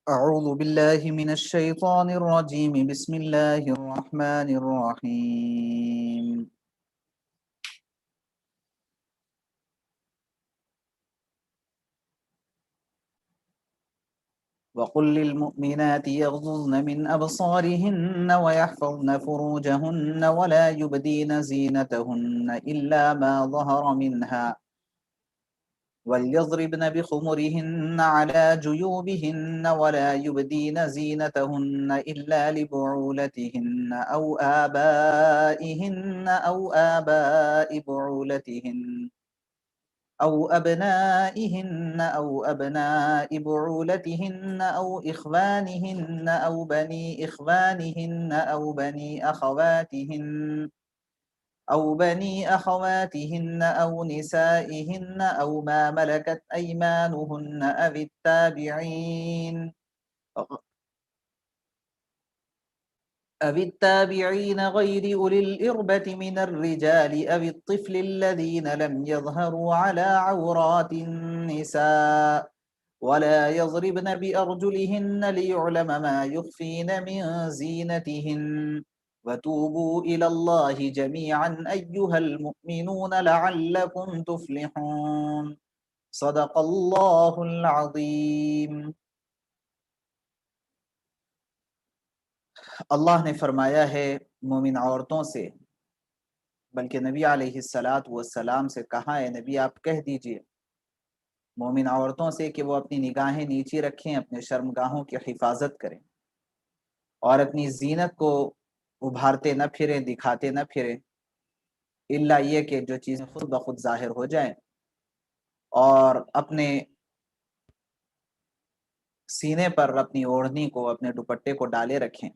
أعوذ بالله من الشيطان الرجيم بسم الله الرحمن الرحيم وقل للمؤمنات يغضضن من أبصارهن ويحفظن فروجهن ولا يبدين زينتهن إلا ما ظهر منها وليضربن بخمرهن على جيوبهن ولا يبدين زينتهن إلا لبعولتهن أو آباء بعولتهن أو أبناء بعولتهن أو إخوانهن أو بني إخوانهن أو بني أخواتهن أو نسائهن أو ما ملكت أيمانهن أو التابعين غير أولي الإربة من الرجال أو الطفل الذين لم يظهروا على عورات النساء ولا يضربن بأرجلهن ليعلم ما يخفين من زينتهن وتوبوا إلى الله جميعا أيها المؤمنون لعلكم تفلحون صدق اللہ العظیم۔ اللہ نے فرمایا ہے مومن عورتوں سے، بلکہ نبی علیہ الصلاۃ والسلام سے کہا ہے نبی آپ کہہ دیجئے مومن عورتوں سے کہ وہ اپنی نگاہیں نیچی رکھیں، اپنے شرمگاہوں کی حفاظت کریں اور اپنی زینت کو ابھارتے نہ پھریں، دکھاتے نہ پھریں، الا یہ کہ جو چیزیں خود بخود ظاہر ہو جائیں، اور اپنے سینے پر اپنی اوڑھنی کو، اپنے دوپٹے کو ڈالے رکھیں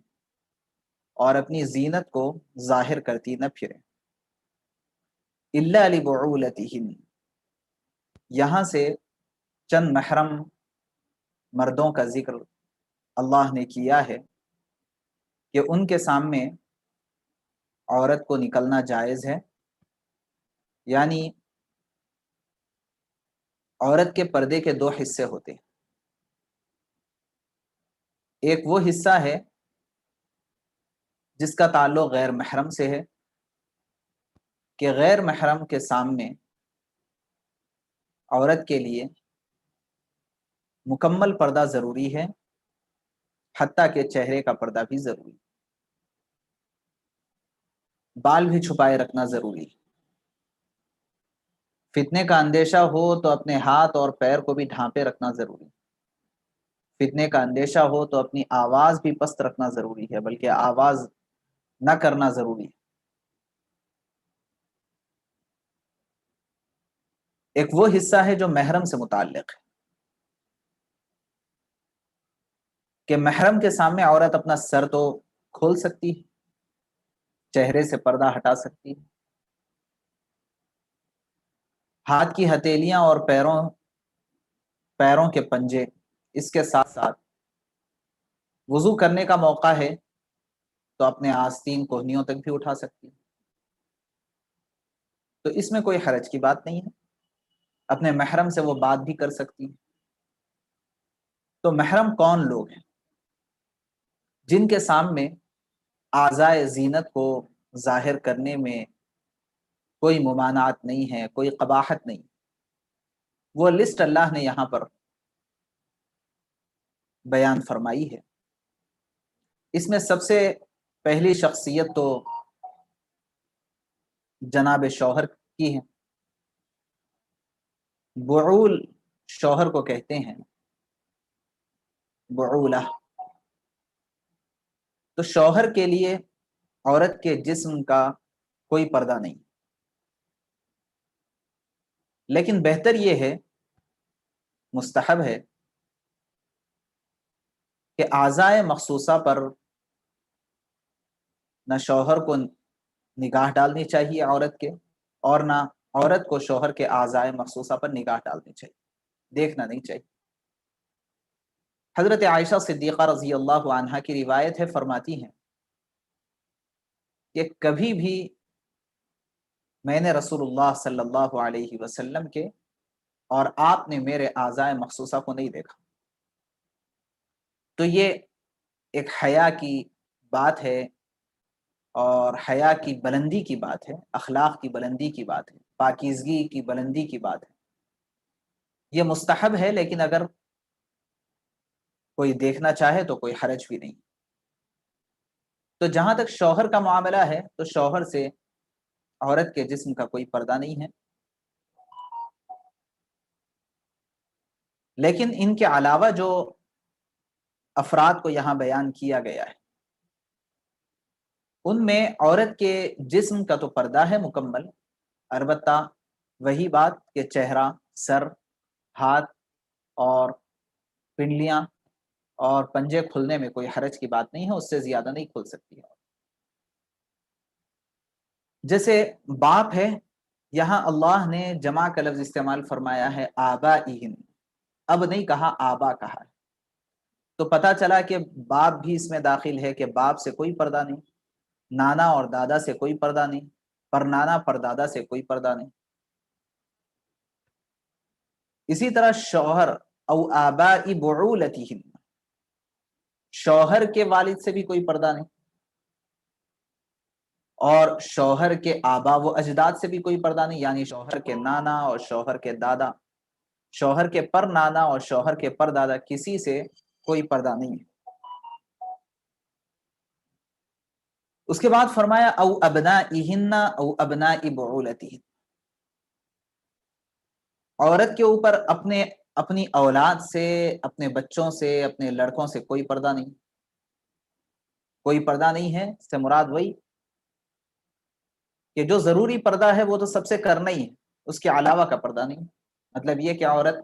اور اپنی زینت کو ظاہر کرتی نہ پھریں۔ الا لبعولتہن، یہاں سے چند محرم مردوں کا ذکر اللہ نے کیا ہے کہ ان کے سامنے عورت کو نکلنا جائز ہے، یعنی عورت کے پردے کے دو حصے ہوتے ہیں۔ ایک وہ حصہ ہے جس کا تعلق غیر محرم سے ہے کہ غیر محرم کے سامنے عورت کے لیے مکمل پردہ ضروری ہے، حتیٰ کہ چہرے کا پردہ بھی ضروری، بال بھی چھپائے رکھنا ضروری، فتنے کا اندیشہ ہو تو اپنے ہاتھ اور پیر کو بھی ڈھانپے رکھنا ضروری، فتنے کا اندیشہ ہو تو اپنی آواز بھی پست رکھنا ضروری ہے، بلکہ آواز نہ کرنا ضروری ہے۔ ایک وہ حصہ ہے جو محرم سے متعلق ہے کہ محرم کے سامنے عورت اپنا سر تو کھول سکتی ہے، چہرے سے پردہ ہٹا سکتی ہے، ہاتھ کی ہتھیلیاں اور پیروں کے پنجے، اس کے ساتھ ساتھ وضو کرنے کا موقع ہے تو اپنے آستین کوہنیوں تک بھی اٹھا سکتی ہے، تو اس میں کوئی حرج کی بات نہیں ہے، اپنے محرم سے وہ بات بھی کر سکتی ہے۔ تو محرم کون لوگ ہیں؟ جن کے سامنے اعضائے زینت کو ظاہر کرنے میں کوئی ممانعت نہیں ہے، کوئی قباحت نہیں، وہ لسٹ اللہ نے یہاں پر بیان فرمائی ہے۔ اس میں سب سے پہلی شخصیت تو جناب شوہر کی ہے۔ بعول شوہر کو کہتے ہیں، بعولہ۔ تو شوہر کے لیے عورت کے جسم کا کوئی پردہ نہیں، لیکن بہتر یہ ہے، مستحب ہے کہ اعضائے مخصوصہ پر نہ شوہر کو نگاہ ڈالنی چاہیے عورت کے، اور نہ عورت کو شوہر کے اعضائے مخصوصہ پر نگاہ ڈالنی چاہیے، دیکھنا نہیں چاہیے۔ حضرت عائشہ صدیقہ رضی اللہ عنہا کی روایت ہے، فرماتی ہیں کہ کبھی بھی میں نے رسول اللہ صلی اللہ علیہ وسلم کے اور آپ نے میرے اعضائے مخصوصہ کو نہیں دیکھا، تو یہ ایک حیا کی بات ہے، اور حیا کی بلندی کی بات ہے، اخلاق کی بلندی کی بات ہے، پاکیزگی کی بلندی کی بات ہے۔ یہ مستحب ہے، لیکن اگر کوئی دیکھنا چاہے تو کوئی حرج بھی نہیں۔ تو جہاں تک شوہر کا معاملہ ہے تو شوہر سے عورت کے جسم کا کوئی پردہ نہیں ہے، لیکن ان کے علاوہ جو افراد کو یہاں بیان کیا گیا ہے ان میں عورت کے جسم کا تو پردہ ہے مکمل، البتہ وہی بات کہ چہرہ، سر، ہاتھ اور پنڈلیاں اور پنجے کھلنے میں کوئی حرج کی بات نہیں ہے، اس سے زیادہ نہیں کھل سکتی ہے۔ جیسے باپ ہے، یہاں اللہ نے جمع کا لفظ استعمال فرمایا ہے آبائہم، اب نہیں کہا آبا کہا ہے، تو پتہ چلا کہ باپ بھی اس میں داخل ہے، کہ باپ سے کوئی پردہ نہیں، نانا اور دادا سے کوئی پردہ نہیں، پر نانا پر دادا سے کوئی پردہ نہیں۔ اسی طرح شوہر او آبائی بعولتہم، شوہر کے والد سے بھی کوئی پردہ نہیں، اور شوہر کے آبا و اجداد سے بھی کوئی پردہ نہیں، یعنی شوہر کے نانا اور شوہر کے دادا، شوہر کے پر نانا اور شوہر کے پر دادا، کسی سے کوئی پردہ نہیں ہے۔ اس کے بعد فرمایا او ابنائہن او ابنائی بعولتہن، عورت کے اوپر اپنی اولاد سے، اپنے بچوں سے، اپنے لڑکوں سے کوئی پردہ نہیں۔ کوئی پردہ نہیں ہے سے مراد وہی کہ جو ضروری پردہ ہے وہ تو سب سے کرنا ہی ہے، اس کے علاوہ کا پردہ نہیں۔ مطلب یہ کہ عورت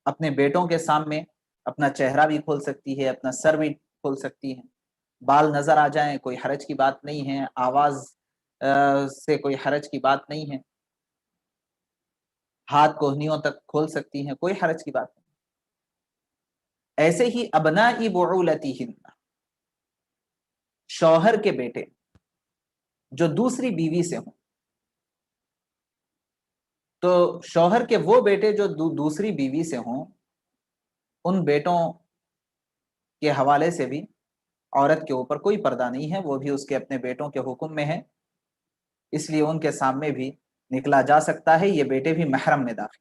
اپنے بیٹوں کے سامنے اپنا چہرہ بھی کھول سکتی ہے، اپنا سر بھی کھول سکتی ہے، بال نظر آ جائیں کوئی حرج کی بات نہیں ہے، آواز سے کوئی حرج کی بات نہیں ہے، ہاتھ کوہنیوں تک کھول سکتی ہیں، کوئی حرج کی بات نہیں۔ ایسے ہی ابنائی بعولتہن، شوہر کے بیٹے جو دوسری بیوی سے ہوں، تو شوہر کے وہ بیٹے جو دوسری بیوی سے ہوں، ان بیٹوں کے حوالے سے بھی عورت کے اوپر کوئی پردہ نہیں ہے، وہ بھی اس کے اپنے بیٹوں کے حکم میں ہے، اس لیے ان کے سامنے بھی نکلا جا سکتا ہے، یہ بیٹے بھی محرم میں داخل۔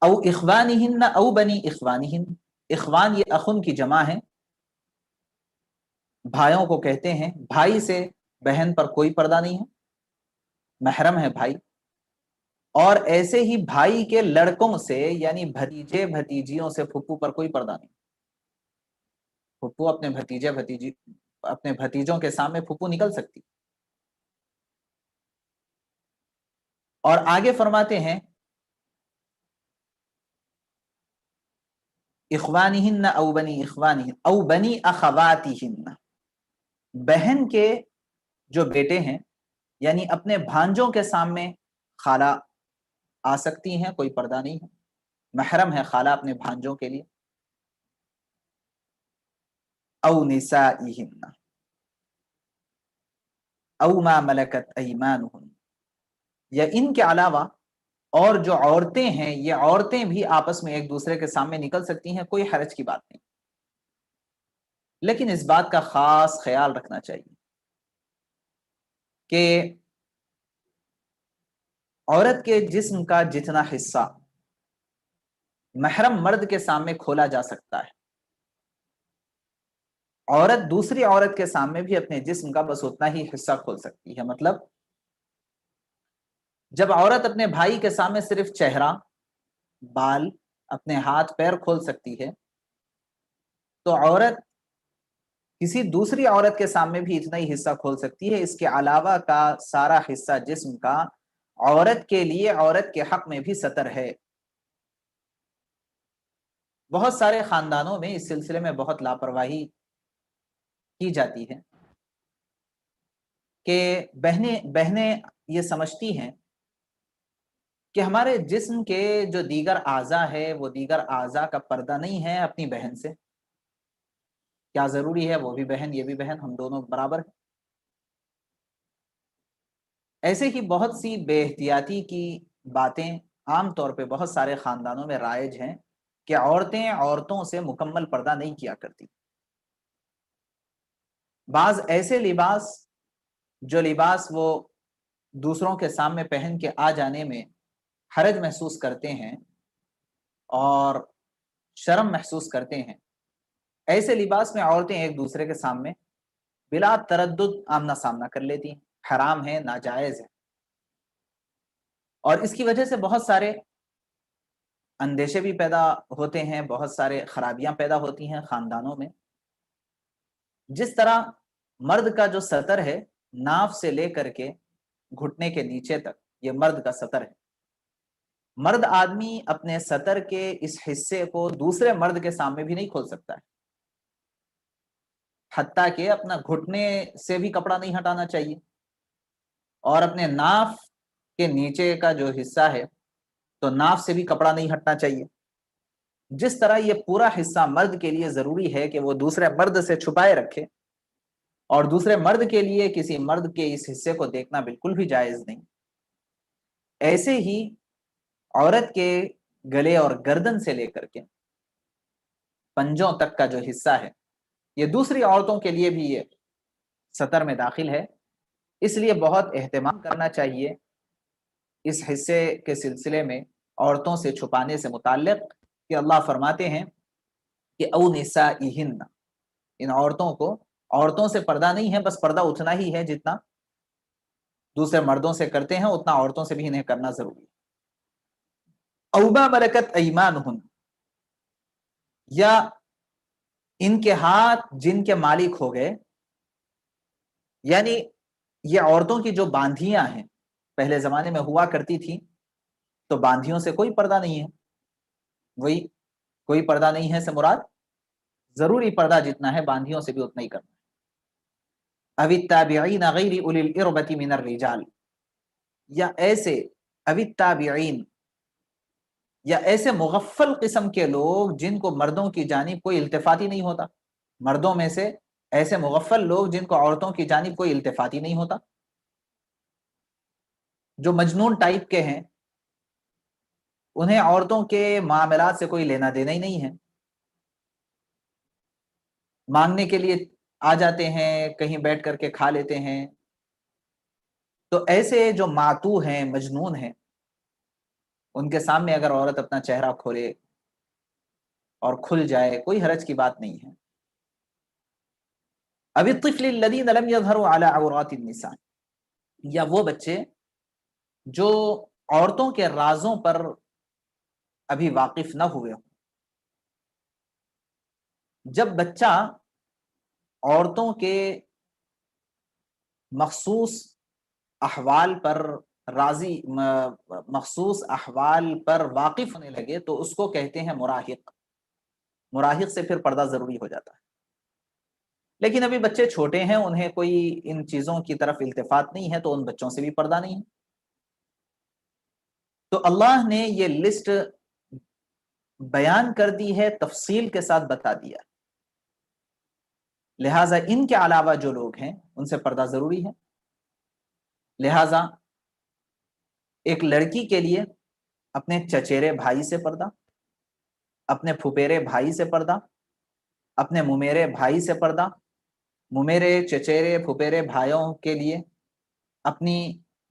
او اخوانہن او بنی اخوانہن، اخوان یہ اخن کی جمع ہے، بھائیوں کو کہتے ہیں، بھائی سے بہن پر کوئی پردہ نہیں ہے، محرم ہے بھائی۔ اور ایسے ہی بھائی کے لڑکوں سے، یعنی بھتیجے بھتیجیوں سے، پھپھو پر کوئی پردہ نہیں۔ پھپھو اپنے بھتیجوں کے سامنے پھپھو نکل سکتی۔ اور آگے فرماتے ہیں اخوانہن او بنی اخوانہن او بنی اخواتہن، بہن کے جو بیٹے ہیں، یعنی اپنے بھانجوں کے سامنے خالہ آ سکتی ہیں، کوئی پردہ نہیں ہے، محرم ہے خالہ اپنے بھانجوں کے لیے۔ او نسائہن او ما ملکت ایمانہن، یا ان کے علاوہ اور جو عورتیں ہیں، یہ عورتیں بھی آپس میں ایک دوسرے کے سامنے نکل سکتی ہیں، کوئی حرج کی بات نہیں، لیکن اس بات کا خاص خیال رکھنا چاہیے کہ عورت کے جسم کا جتنا حصہ محرم مرد کے سامنے کھولا جا سکتا ہے، عورت دوسری عورت کے سامنے بھی اپنے جسم کا بس اتنا ہی حصہ کھول سکتی ہے۔ مطلب جب عورت اپنے بھائی کے سامنے صرف چہرہ، بال، اپنے ہاتھ پیر کھول سکتی ہے، تو عورت کسی دوسری عورت کے سامنے بھی اتنا ہی حصہ کھول سکتی ہے، اس کے علاوہ کا سارا حصہ جسم کا عورت کے لیے، عورت کے حق میں بھی سطر ہے۔ بہت سارے خاندانوں میں اس سلسلے میں بہت لاپرواہی کی جاتی ہے کہ بہنیں یہ سمجھتی ہیں کہ ہمارے جسم کے جو دیگر اعضاء ہے وہ دیگر اعضاء کا پردہ نہیں ہے اپنی بہن سے، کیا ضروری ہے وہ بھی بہن یہ بھی بہن، ہم دونوں برابر ہیں۔ ایسے ہی بہت سی بے احتیاطی کی باتیں عام طور پہ بہت سارے خاندانوں میں رائج ہیں، کہ عورتیں عورتوں سے مکمل پردہ نہیں کیا کرتی. بعض ایسے لباس جو لباس وہ دوسروں کے سامنے پہن کے آ جانے میں حرج محسوس کرتے ہیں اور شرم محسوس کرتے ہیں، ایسے لباس میں عورتیں ایک دوسرے کے سامنے بلا تردد آمنا سامنا کر لیتی ہیں. حرام ہے، ناجائز ہے، اور اس کی وجہ سے بہت سارے اندیشے بھی پیدا ہوتے ہیں، بہت سارے خرابیاں پیدا ہوتی ہیں خاندانوں میں. جس طرح مرد کا جو سطر ہے ناف سے لے کر کے گھٹنے کے نیچے تک، یہ مرد کا سطر ہے. مرد آدمی اپنے سطر کے اس حصے کو دوسرے مرد کے سامنے بھی نہیں کھول سکتا ہے، حتیٰ کہ اپنا گھٹنے سے بھی کپڑا نہیں ہٹانا چاہیے، اور اپنے ناف کے نیچے کا جو حصہ ہے تو ناف سے بھی کپڑا نہیں ہٹنا چاہیے. جس طرح یہ پورا حصہ مرد کے لیے ضروری ہے کہ وہ دوسرے مرد سے چھپائے رکھے، اور دوسرے مرد کے لیے کسی مرد کے اس حصے کو دیکھنا بالکل بھی جائز نہیں، ایسے ہی عورت کے گلے اور گردن سے لے کر کے پنجوں تک کا جو حصہ ہے یہ دوسری عورتوں کے لیے بھی یہ سطر میں داخل ہے. اس لیے بہت اہتمام کرنا چاہیے اس حصے کے سلسلے میں عورتوں سے چھپانے سے متعلق، کہ اللہ فرماتے ہیں کہ او نسائہن، ان عورتوں کو، عورتوں سے پردہ نہیں ہے، بس پردہ اتنا ہی ہے جتنا دوسرے مردوں سے کرتے ہیں اتنا عورتوں سے بھی انہیں کرنا ضروری ہے. او ما ملکت ایمانہن، یا ان کے ہاتھ جن کے مالک ہو گئے، یعنی یہ عورتوں کی جو باندھیاں ہیں پہلے زمانے میں ہوا کرتی تھی تو باندھیوں سے کوئی پردہ نہیں ہے. وہی کوئی پردہ نہیں ہے سے مراد ضروری پردہ جتنا ہے باندھیوں سے بھی اتنا ہی کرنا ہے. او التابعین غیر اولی الاربۃ من الرجال، یا ایسے او التابعین، یا ایسے مغفل قسم کے لوگ جن کو مردوں کی جانب کوئی التفات ہی نہیں ہوتا، مردوں میں سے ایسے مغفل لوگ جن کو عورتوں کی جانب کوئی التفات ہی نہیں ہوتا، جو مجنون ٹائپ کے ہیں، انہیں عورتوں کے معاملات سے کوئی لینا دینا ہی نہیں ہے، مانگنے کے لیے آ جاتے ہیں، کہیں بیٹھ کر کے کھا لیتے ہیں. تو ایسے جو معتوہ ہیں، مجنون ہیں، ان کے سامنے اگر عورت اپنا چہرہ کھولے اور کھل جائے کوئی حرج کی بات نہیں ہے. اب الطفل الذین لم یظہروا علی عورات النساء، یا وہ بچے جو عورتوں کے رازوں پر ابھی واقف نہ ہوئے ہوں. جب بچہ عورتوں کے مخصوص احوال پر مخصوص احوال پر واقف ہونے لگے تو اس کو کہتے ہیں مراہق. مراہق سے پھر پردہ ضروری ہو جاتا ہے. لیکن ابھی بچے چھوٹے ہیں، انہیں کوئی ان چیزوں کی طرف التفات نہیں ہے تو ان بچوں سے بھی پردہ نہیں ہے. تو اللہ نے یہ لسٹ بیان کر دی ہے، تفصیل کے ساتھ بتا دیا، لہٰذا ان کے علاوہ جو لوگ ہیں ان سے پردہ ضروری ہے. لہٰذا ایک لڑکی کے لیے اپنے چچیرے بھائی سے پردہ، اپنے پھپیرے بھائی سے پردہ، اپنے ممیرے بھائی سے پردہ، ممیرے چچیرے پھپیرے بھائیوں کے لیے اپنی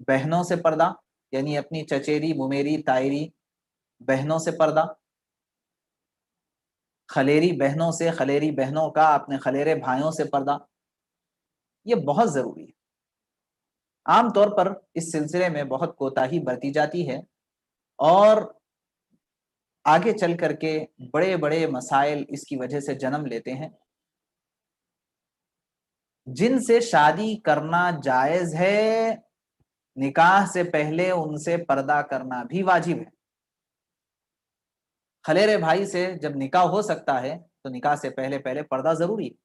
بہنوں سے پردہ، یعنی اپنی چچیری ممیری تائری بہنوں سے پردہ، خلیری بہنوں سے، خلیری بہنوں کا اپنے خلیرے بھائیوں سے پردہ. یہ بہت ضروری ہے. عام طور پر اس سلسلے میں بہت کوتاہی برتی جاتی ہے اور آگے چل کر کے بڑے بڑے مسائل اس کی وجہ سے جنم لیتے ہیں. جن سے شادی کرنا جائز ہے، نکاح سے پہلے ان سے پردہ کرنا بھی واجب ہے. خلیرے بھائی سے جب نکاح ہو سکتا ہے تو نکاح سے پہلے پہلے پردہ ضروری ہے.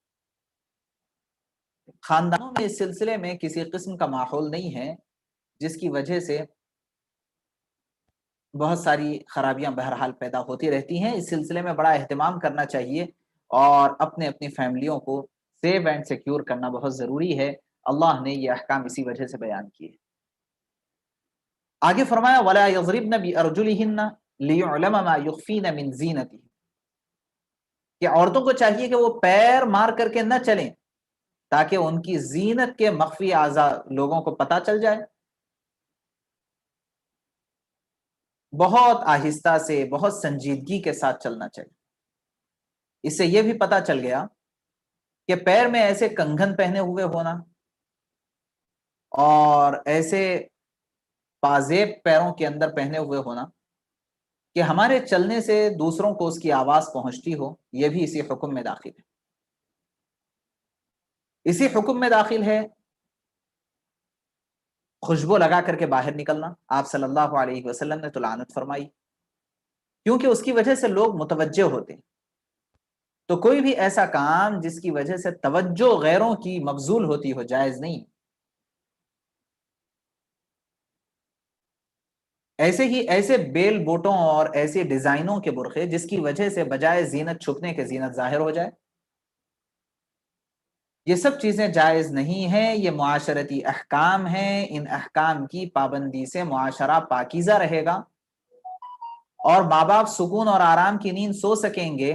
خاندانوں میں اس سلسلے میں کسی قسم کا ماحول نہیں ہے، جس کی وجہ سے بہت ساری خرابیاں بہرحال پیدا ہوتی رہتی ہیں. اس سلسلے میں بڑا اہتمام کرنا چاہیے اور اپنی فیملیوں کو سیو اینڈ سیکیور کرنا بہت ضروری ہے. اللہ نے یہ احکام اسی وجہ سے بیان کیے. آگے فرمایا وَلَا يَضْرِبْنَ بِأَرْجُلِهِنَّ لِيُعْلَمَ مَا يُخْفِينَ مِنْ زِينَتِهِنَّ، کہ عورتوں کو چاہیے کہ وہ پیر مار کر کے نہ چلیں تاکہ ان کی زینت کے مخفی اعضاء لوگوں کو پتہ چل جائے. بہت آہستہ سے، بہت سنجیدگی کے ساتھ چلنا چاہیے. اس سے یہ بھی پتہ چل گیا کہ پیر میں ایسے کنگن پہنے ہوئے ہونا اور ایسے پازیب پیروں کے اندر پہنے ہوئے ہونا کہ ہمارے چلنے سے دوسروں کو اس کی آواز پہنچتی ہو، یہ بھی اسی حکم میں داخل ہے. اسی حکم میں داخل ہے خوشبو لگا کر کے باہر نکلنا. آپ صلی اللہ علیہ وسلم نے تو لعنت فرمائی، کیونکہ اس کی وجہ سے لوگ متوجہ ہوتے ہیں. تو کوئی بھی ایسا کام جس کی وجہ سے توجہ غیروں کی مبذول ہوتی ہو جائز نہیں. ایسے ہی ایسے بیل بوٹوں اور ایسے ڈیزائنوں کے برقعے جس کی وجہ سے بجائے زینت چھپنے کے زینت ظاہر ہو جائے، یہ سب چیزیں جائز نہیں ہیں. یہ معاشرتی احکام ہیں. ان احکام کی پابندی سے معاشرہ پاکیزہ رہے گا اور ماں باپ سکون اور آرام کی نیند سو سکیں گے.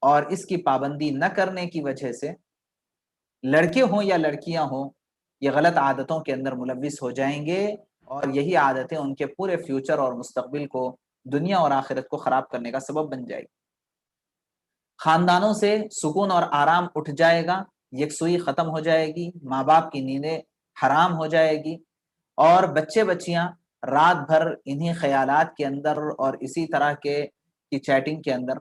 اور اس کی پابندی نہ کرنے کی وجہ سے لڑکے ہوں یا لڑکیاں ہوں، یہ غلط عادتوں کے اندر ملوث ہو جائیں گے اور یہی عادتیں ان کے پورے فیوچر اور مستقبل کو، دنیا اور آخرت کو خراب کرنے کا سبب بن جائے گی. خاندانوں سے سکون اور آرام اٹھ جائے گا، یکسوئی ختم ہو جائے گی، ماں باپ کی نیندیں حرام ہو جائے گی اور بچے بچیاں رات بھر انہی خیالات کے اندر اور اسی طرح کی چیٹنگ کے اندر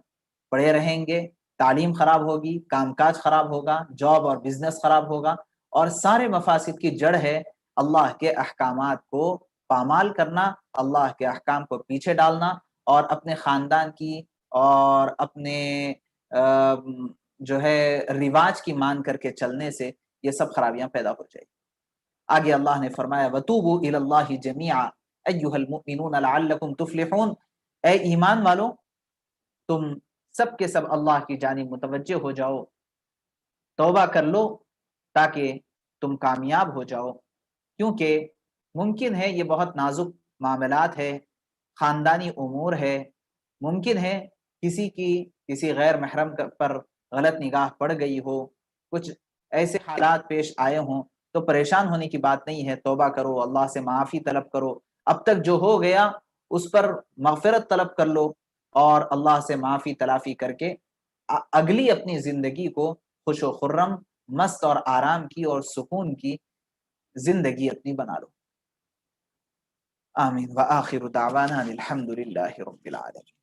پڑے رہیں گے. تعلیم خراب ہوگی، کام کاج خراب ہوگا، جاب اور بزنس خراب ہوگا اور سارے مفاسد کی جڑ ہے اللہ کے احکامات کو پامال کرنا، اللہ کے احکام کو پیچھے ڈالنا اور اپنے خاندان کی اور اپنے جو ہے رواج کی مان کر کے چلنے سے یہ سب خرابیاں پیدا ہو جائیں. آگے اللہ نے فرمایا وَتُوبُوا إِلَى اللَّهِ جَمِيعًا أَيُّهَا الْمُؤْمِنُونَ لَعَلَّكُمْ تُفْلِحُونَ. اے ایمان والو، تم سب کے سب اللہ کی جانب متوجہ ہو جاؤ، توبہ کر لو تاکہ تم کامیاب ہو جاؤ. کیونکہ ممکن ہے یہ بہت نازک معاملات ہے، خاندانی امور ہے، ممکن ہے کسی غیر محرم پر غلط نگاہ پڑ گئی ہو، کچھ ایسے حالات پیش آئے ہوں، تو پریشان ہونے کی بات نہیں ہے. توبہ کرو، اللہ سے معافی طلب کرو، اب تک جو ہو گیا اس پر مغفرت طلب کر لو اور اللہ سے معافی تلافی کر کے اگلی اپنی زندگی کو خوش و خرم، مست اور آرام کی اور سکون کی زندگی اپنی بنا لو. آمین. وآخر دعوانا الحمد للہ رب العالمین.